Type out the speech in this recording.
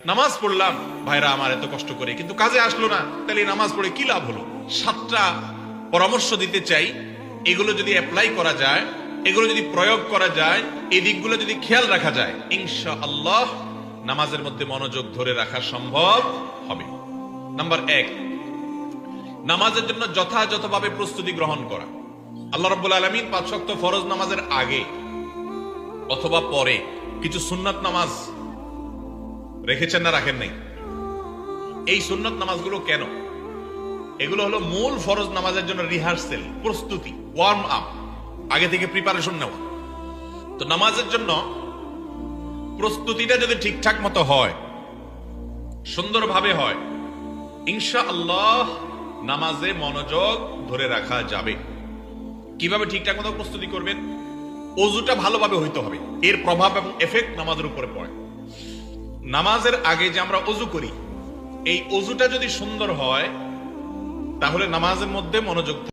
নামাজ পড়লাম ভাইরা আমার এত কষ্ট করে, কিন্তু কাজে আসলো না, তাহলে নামাজ পড়ে কি লাভ হলো? 7টা পরামর্শ দিতে চাই। এগুলো যদি অ্যাপ্লাই করা যায়, এগুলো যদি প্রয়োগ করা যায়, এই দিকগুলো যদি খেয়াল রাখা যায়, ইনশাআল্লাহ নামাজের মধ্যে মনোযোগ ধরে রাখা সম্ভব হবে। নাম্বার 1, নামাজের জন্য যথাযথভাবে প্রস্তুতি গ্রহণ করা। আল্লাহ রাব্বুল আলামিন 5 ওয়াক্ত ফরজ নামাজের আগে অথবা পরে কিছু সুন্নাত নামাজ রেখেছেন না রাখেন নাই? এই সুন্নাত নামাজগুলো কেন? এগুলো হলো মূল ফরজ নামাজের জন্য রিহার্সেল, প্রস্তুতি, ওয়ার্ম আপ, আগে থেকে প্রিপারেশন নেওয়া। তো নামাজের জন্য প্রস্তুতিটা যদি ঠিকঠাক মতো হয়, সুন্দরভাবে হয়, ইনশাআল্লাহ নামাজে মনোযোগ ধরে রাখা যাবে। কিভাবে ঠিকঠাক মতো প্রস্তুতি করবেন? ওযুটা ভালোভাবে হইতে হবে, এর প্রভাব এবং এফেক্ট নামাজের উপরে পড়ে। নামাজের আগে যে আমরা ওযু করি, এই ওযুটা যদি সুন্দর হয় তাহলে নামাজের মধ্যে মনোযোগ